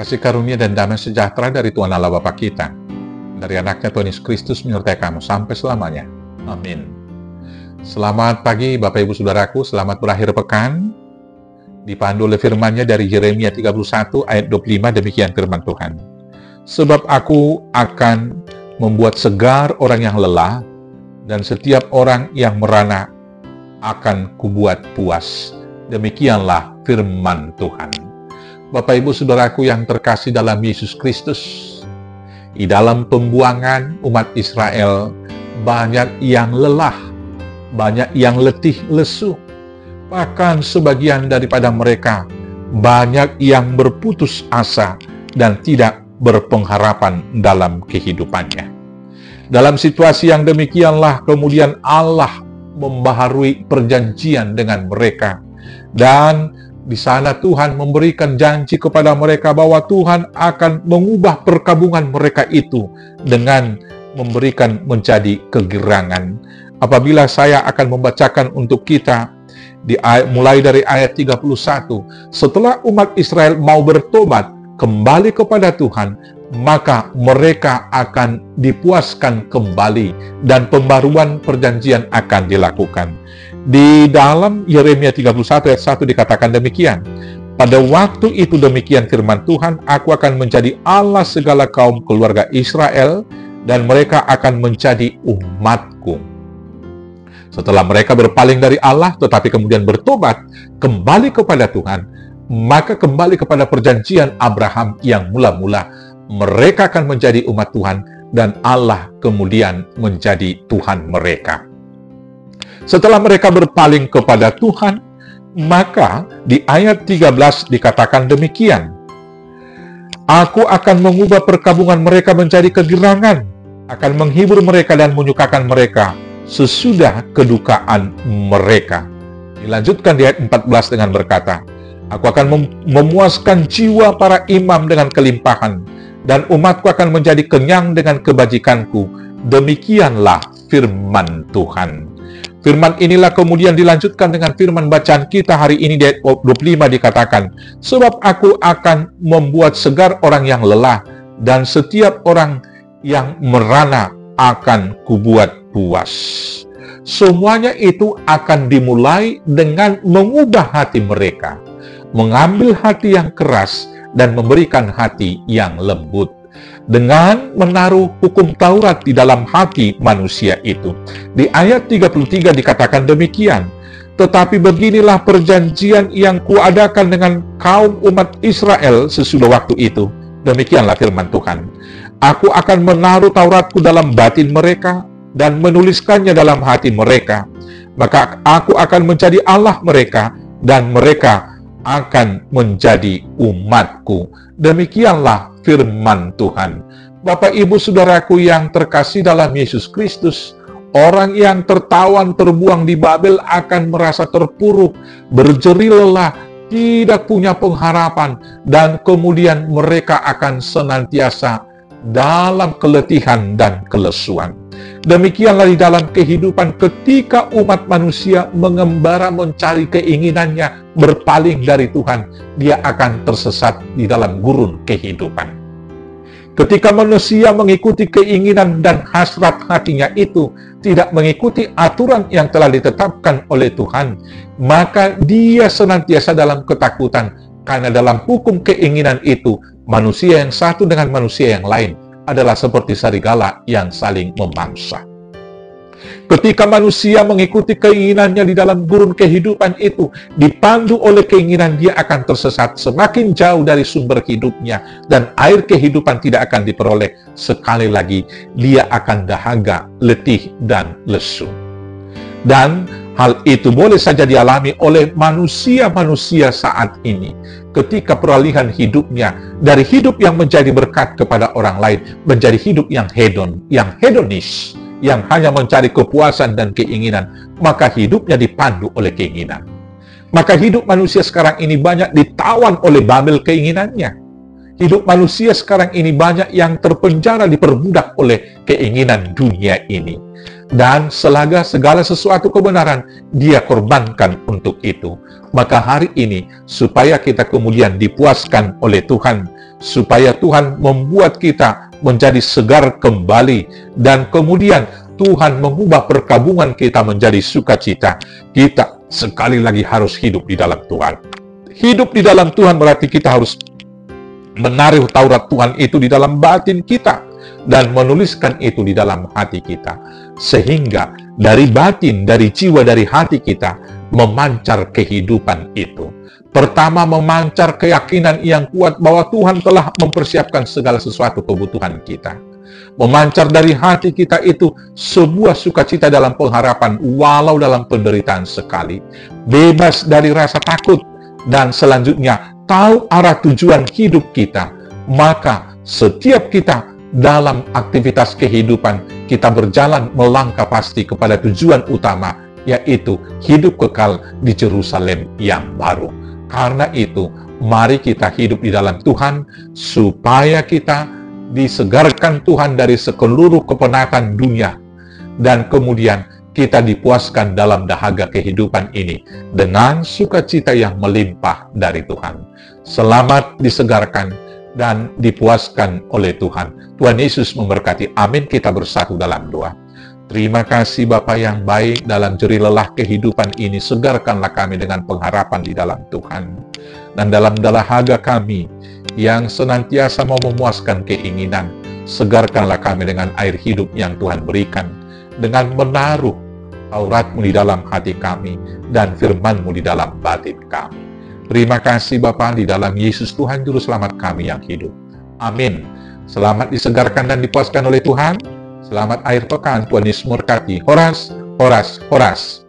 Kasih karunia dan damai sejahtera dari Tuhan Allah Bapa kita, dari anaknya Tuhan Yesus Kristus menyertai kamu sampai selamanya. Amin. Selamat pagi Bapak Ibu Saudaraku, selamat berakhir pekan. Dipandu oleh firman-Nya dari Yeremia 31 ayat 25, demikian firman Tuhan. Sebab aku akan membuat segar orang yang lelah, dan setiap orang yang merana akan kubuat puas. Demikianlah firman Tuhan. Bapak Ibu Saudaraku yang terkasih dalam Yesus Kristus, di dalam pembuangan umat Israel, banyak yang lelah, banyak yang letih lesu. Bahkan sebagian daripada mereka, banyak yang berputus asa dan tidak berpengharapan dalam kehidupannya. Dalam situasi yang demikianlah kemudian Allah membaharui perjanjian dengan mereka. Dan di sana Tuhan memberikan janji kepada mereka bahwa Tuhan akan mengubah perkabungan mereka itu dengan memberikan menjadi kegirangan. Apabila saya akan membacakan untuk kita mulai dari ayat 31, setelah umat Israel mau bertobat kembali kepada Tuhan, maka mereka akan dipuaskan kembali dan pembaruan perjanjian akan dilakukan. Di dalam Yeremia 31 ayat 1 dikatakan demikian. Pada waktu itu demikian firman Tuhan, aku akan menjadi Allah segala kaum keluarga Israel, dan mereka akan menjadi umatku. Setelah mereka berpaling dari Allah, tetapi kemudian bertobat, kembali kepada Tuhan, maka kembali kepada perjanjian Abraham yang mula-mula, mereka akan menjadi umat Tuhan, dan Allah kemudian menjadi Tuhan mereka. Setelah mereka berpaling kepada Tuhan, maka di ayat 13 dikatakan demikian. Aku akan mengubah perkabungan mereka menjadi kegirangan, akan menghibur mereka dan menyukakan mereka sesudah kedukaan mereka. Dilanjutkan di ayat 14 dengan berkata, aku akan memuaskan jiwa para imam dengan kelimpahan, dan umatku akan menjadi kenyang dengan kebajikanku. Demikianlah firman Tuhan. Firman inilah kemudian dilanjutkan dengan firman bacaan kita hari ini di ayat 25 dikatakan, sebab aku akan membuat segar orang yang lelah, dan setiap orang yang merana akan kubuat puas. Semuanya itu akan dimulai dengan mengubah hati mereka, mengambil hati yang keras dan memberikan hati yang lembut, dengan menaruh hukum Taurat di dalam hati manusia itu. Di ayat 33 dikatakan demikian, tetapi beginilah perjanjian yang kuadakan dengan kaum umat Israel sesudah waktu itu. Demikianlah firman Tuhan. Aku akan menaruh Tauratku dalam batin mereka dan menuliskannya dalam hati mereka. Maka aku akan menjadi Allah mereka, dan mereka akan menjadi umatku. Demikianlah firman Tuhan. Bapak Ibu Saudaraku yang terkasih dalam Yesus Kristus, orang yang tertawan terbuang di Babel akan merasa terpuruk, berjeri lelah, tidak punya pengharapan, dan kemudian mereka akan senantiasa dalam keletihan dan kelesuan. Demikianlah di dalam kehidupan ketika umat manusia mengembara mencari keinginannya, berpaling dari Tuhan, dia akan tersesat di dalam gurun kehidupan. Ketika manusia mengikuti keinginan dan hasrat hatinya itu, tidak mengikuti aturan yang telah ditetapkan oleh Tuhan, maka dia senantiasa dalam ketakutan, karena dalam hukum keinginan itu, manusia yang satu dengan manusia yang lain adalah seperti serigala yang saling memangsa. Ketika manusia mengikuti keinginannya di dalam gurun kehidupan itu, dipandu oleh keinginan, dia akan tersesat semakin jauh dari sumber hidupnya, dan air kehidupan tidak akan diperoleh. Sekali lagi, dia akan dahaga, letih, dan lesu. Dan hal itu boleh saja dialami oleh manusia-manusia saat ini. Ketika peralihan hidupnya dari hidup yang menjadi berkat kepada orang lain, menjadi hidup yang hedon, yang hedonis, yang hanya mencari kepuasan dan keinginan, maka hidupnya dipandu oleh keinginan. Maka hidup manusia sekarang ini banyak ditawan oleh Babel keinginannya. Hidup manusia sekarang ini banyak yang terpenjara, diperbudak oleh keinginan dunia ini. Dan selagah segala sesuatu kebenaran, dia korbankan untuk itu. Maka hari ini, supaya kita kemudian dipuaskan oleh Tuhan, supaya Tuhan membuat kita menjadi segar kembali, dan kemudian Tuhan mengubah perkabungan kita menjadi sukacita. Kita sekali lagi harus hidup di dalam Tuhan. Hidup di dalam Tuhan berarti kita harus menaruh Taurat Tuhan itu di dalam batin kita dan menuliskan itu di dalam hati kita, sehingga dari batin, dari jiwa, dari hati kita memancar kehidupan itu. Pertama, memancar keyakinan yang kuat bahwa Tuhan telah mempersiapkan segala sesuatu kebutuhan kita. Memancar dari hati kita itu sebuah sukacita dalam pengharapan walau dalam penderitaan sekali. Bebas dari rasa takut, dan selanjutnya tahu arah tujuan hidup kita. Maka setiap kita dalam aktivitas kehidupan, kita berjalan melangkah pasti kepada tujuan utama, yaitu hidup kekal di Yerusalem yang baru. Karena itu, mari kita hidup di dalam Tuhan, supaya kita disegarkan Tuhan dari seluruh kepenatan dunia, dan kemudian kita dipuaskan dalam dahaga kehidupan ini dengan sukacita yang melimpah dari Tuhan. Selamat disegarkan dan dipuaskan oleh Tuhan. Tuhan Yesus memberkati. Amin. Kita bersatu dalam doa. Terima kasih Bapa yang baik, dalam jerih lelah kehidupan ini, segarkanlah kami dengan pengharapan di dalam Tuhan. Dan dalam dahaga kami yang senantiasa mau memuaskan keinginan, segarkanlah kami dengan air hidup yang Tuhan berikan, dengan menaruh Taurat-Mu di dalam hati kami, dan firman-Mu di dalam batin kami. Terima kasih Bapa, di dalam Yesus Tuhan Juru Selamat kami yang hidup. Amin. Selamat disegarkan dan dipuaskan oleh Tuhan. Selamat akhir pekan. Tuhan Yesus memberkati. Horas, horas, horas.